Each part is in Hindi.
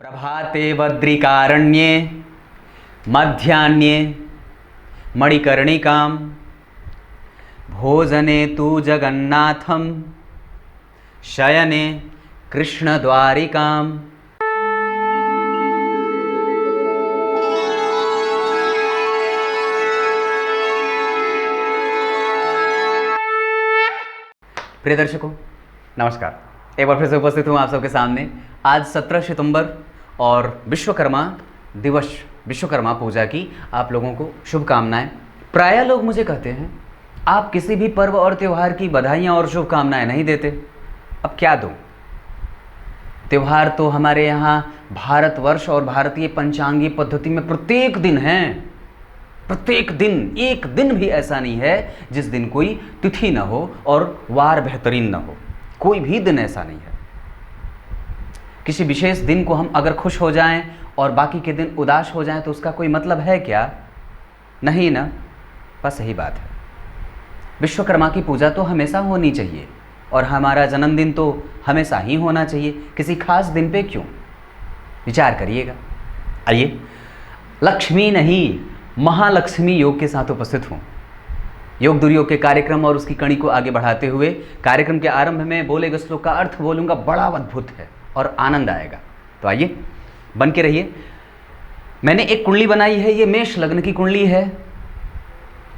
प्रभाते वद्रिकारण्ये मध्याह्ने मणिकर्णिकां भोजने तु जगन्नाथं शयने कृष्णद्वारिकां। प्रिय दर्शकों नमस्कार, एक बार फिर से उपस्थित हूँ आप सबके सामने। आज 17 सितंबर और विश्वकर्मा दिवस, विश्वकर्मा पूजा की आप लोगों को शुभकामनाएं। प्रायः लोग मुझे कहते हैं आप किसी भी पर्व और त्यौहार की बधाइयाँ और शुभकामनाएं नहीं देते। अब क्या दूँ? त्यौहार तो हमारे यहाँ भारतवर्ष और भारतीय पंचांगी पद्धति में प्रत्येक दिन हैं। प्रत्येक दिन, एक दिन भी ऐसा नहीं है जिस दिन कोई तिथि न हो और वार बेहतरीन न हो। कोई भी दिन ऐसा नहीं है। किसी विशेष दिन को हम अगर खुश हो जाएं और बाकी के दिन उदास हो जाएं तो उसका कोई मतलब है क्या? नहीं ना। बस यही बात है। विश्वकर्मा की पूजा तो हमेशा होनी चाहिए और हमारा जन्मदिन तो हमेशा ही होना चाहिए। किसी खास दिन पे क्यों? विचार करिएगा। आइए, लक्ष्मी नहीं महालक्ष्मी योग के साथ उपस्थित हूँ। योग दुर्योग के कार्यक्रम और उसकी कड़ी को आगे बढ़ाते हुए कार्यक्रम के आरंभ में बोले गए श्लोक का अर्थ बोलूँगा, बड़ा अद्भुत है और आनंद आएगा। तो आइए बन के रहिए। मैंने एक कुंडली बनाई है, ये मेष लग्न की कुंडली है।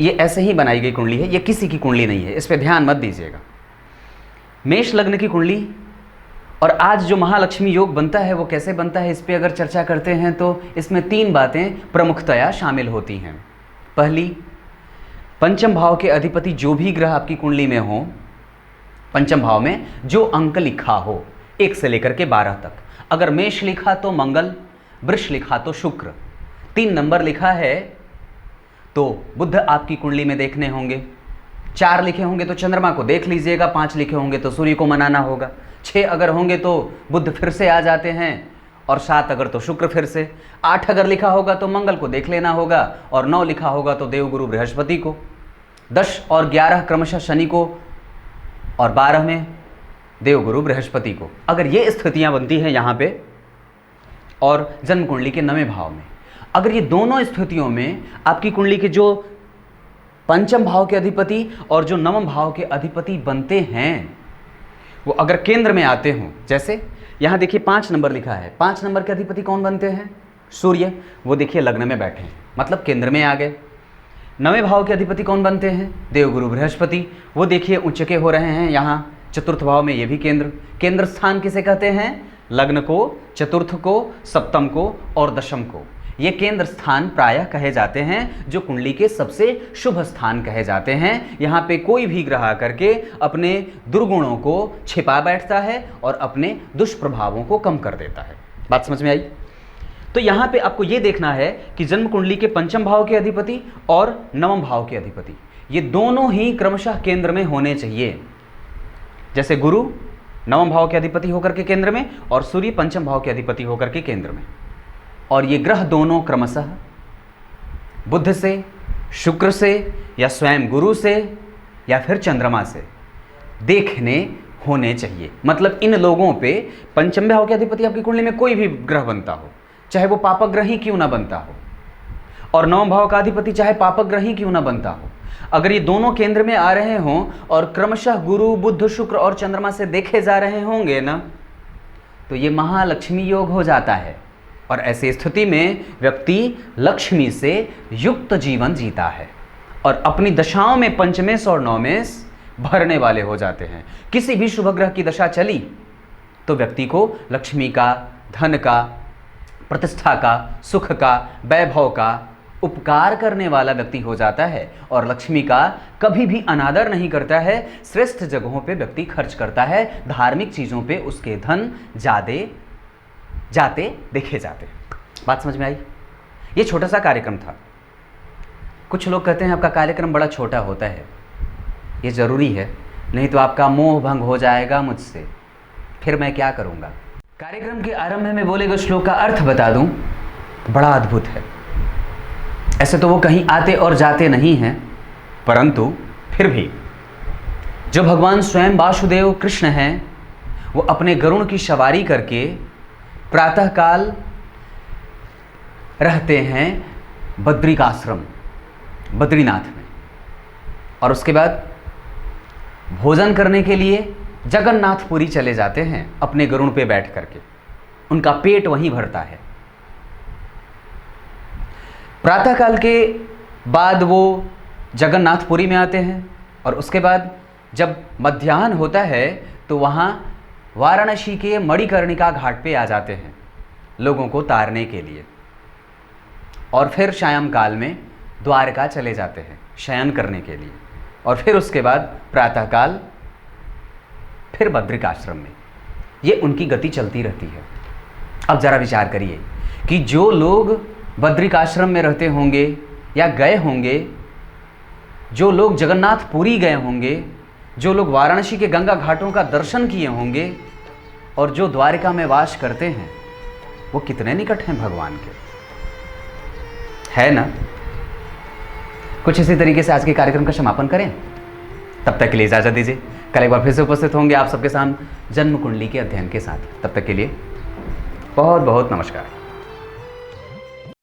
ये ऐसे ही बनाई गई कुंडली है, ये किसी की कुंडली नहीं है, इस पर ध्यान मत दीजिएगा। मेष लग्न की कुंडली। और आज जो महालक्ष्मी योग बनता है वो कैसे बनता है, इस पर अगर चर्चा करते हैं तो इसमें 3 बातें प्रमुखतया शामिल होती हैं। पहली, पंचम भाव के अधिपति जो भी ग्रह आपकी कुंडली में हो, पंचम भाव में जो अंक लिखा हो 1 से लेकर के 12 तक। अगर मेष लिखा तो मंगल, वृष लिखा तो शुक्र, 3 नंबर लिखा है तो बुध आपकी कुंडली में देखने होंगे। 4 लिखे होंगे तो चंद्रमा को देख लीजिएगा, 5 लिखे होंगे तो सूर्य को मनाना होगा, 6 अगर होंगे तो बुध फिर से आ जाते हैं और 7 अगर तो शुक्र फिर से, 8 अगर लिखा होगा तो मंगल को देख लेना होगा और 9 लिखा होगा तो देवगुरु बृहस्पति को, 10 और 11 क्रमशः शनि को और 12 में देवगुरु बृहस्पति को। अगर ये स्थितियां बनती हैं यहाँ पे और जन्म कुंडली के 9वें भाव में, अगर ये दोनों स्थितियों में आपकी कुंडली के जो पंचम भाव के अधिपति और जो 9वें भाव के अधिपति बनते हैं वो अगर केंद्र में आते हों, जैसे यहाँ देखिए 5 नंबर लिखा है, 5 नंबर के अधिपति कौन बनते हैं? सूर्य। वो देखिए लग्न में बैठे हैं, मतलब केंद्र में आ गए। 9वें भाव के अधिपति कौन बनते हैं? देवगुरु बृहस्पति। वो देखिए उच्च के हो रहे हैं यहाँ चतुर्थ भाव में, ये भी केंद्र। केंद्र स्थान किसे कहते हैं? लग्न को, चतुर्थ को, सप्तम को और दशम को। ये केंद्र स्थान प्रायः कहे जाते हैं, जो कुंडली के सबसे शुभ स्थान कहे जाते हैं। यहाँ पे कोई भी ग्रह आकर के अपने दुर्गुणों को छिपा बैठता है और अपने दुष्प्रभावों को कम कर देता है। बात समझ में आई? तो यहाँ पे आपको ये देखना है कि जन्म कुंडली के पंचम भाव के अधिपति और 9वें भाव के अधिपति, ये दोनों ही क्रमशः केंद्र में होने चाहिए। जैसे गुरु 9वें भाव के अधिपति होकर के केंद्र में और सूर्य पंचम भाव के अधिपति होकर के केंद्र में। और ये ग्रह दोनों क्रमशः बुध से, शुक्र से या स्वयं गुरु से या फिर चंद्रमा से देखने होने चाहिए। मतलब इन लोगों पे पंचम भाव के अधिपति आपकी कुंडली में कोई भी ग्रह बनता हो, चाहे वो पापक ग्रह ही क्यों ना बनता हो, और 9वें भाव का अधिपति चाहे पापक ग्रह ही क्यों ना बनता हो, अगर ये दोनों केंद्र में आ रहे हों और क्रमशः गुरु, बुध, शुक्र और चंद्रमा से देखे जा रहे होंगे ना, तो ये महालक्ष्मी योग हो जाता है। और ऐसी स्थिति में व्यक्ति लक्ष्मी से युक्त जीवन जीता है और अपनी दशाओं में पंचमेश और नवमेश भरने वाले हो जाते हैं। किसी भी शुभ ग्रह की दशा चली तो व्यक्ति को लक्ष्मी का, धन का, प्रतिष्ठा का, सुख का, वैभव का उपकार करने वाला व्यक्ति हो जाता है और लक्ष्मी का कभी भी अनादर नहीं करता है। श्रेष्ठ जगहों पे व्यक्ति खर्च करता है, धार्मिक चीज़ों पे उसके धन ज़्यादा जाते देखे जाते। बात समझ में आई? ये छोटा सा कार्यक्रम था। कुछ लोग कहते हैं आपका कार्यक्रम बड़ा छोटा होता है। ये ज़रूरी है, नहीं तो आपका मोह भंग हो जाएगा मुझसे, फिर मैं क्या करूँगा। कार्यक्रम के आरंभ में बोले गए श्लोक का अर्थ बता दूँ, बड़ा अद्भुत है। ऐसे तो वो कहीं आते और जाते नहीं हैं, परंतु फिर भी जो भगवान स्वयं वासुदेव कृष्ण हैं वो अपने गरुड़ की सवारी करके प्रातःकाल रहते हैं बद्रिकाश्रम, बद्रीनाथ में, और उसके बाद भोजन करने के लिए जगन्नाथपुरी चले जाते हैं अपने गरुड़ पे बैठ करके। उनका पेट वहीं भरता है। प्रातःकाल के बाद वो जगन्नाथपुरी में आते हैं, और उसके बाद जब मध्याह्न होता है तो वहाँ वाराणसी के मणिकर्णिका घाट पे आ जाते हैं लोगों को तारने के लिए, और फिर सायंकाल में द्वारका चले जाते हैं शयन करने के लिए, और फिर उसके बाद प्रातःकाल फिर बद्रिकाश्रम में। ये उनकी गति चलती रहती है। अब ज़रा विचार करिए कि जो लोग बद्रिकाश्रम में रहते होंगे या गए होंगे, जो लोग जगन्नाथपुरी गए होंगे, जो लोग वाराणसी के गंगा घाटों का दर्शन किए होंगे, और जो द्वारिका में वास करते हैं, वो कितने निकट हैं भगवान के, है ना। कुछ इसी तरीके से आज के कार्यक्रम का समापन करें। तब तक के लिए इजाज़त दीजिए। कल एक बार फिर से उपस्थित होंगे आप सबके सामने जन्म कुंडली के अध्ययन के साथ। तब तक के लिए बहुत बहुत नमस्कार।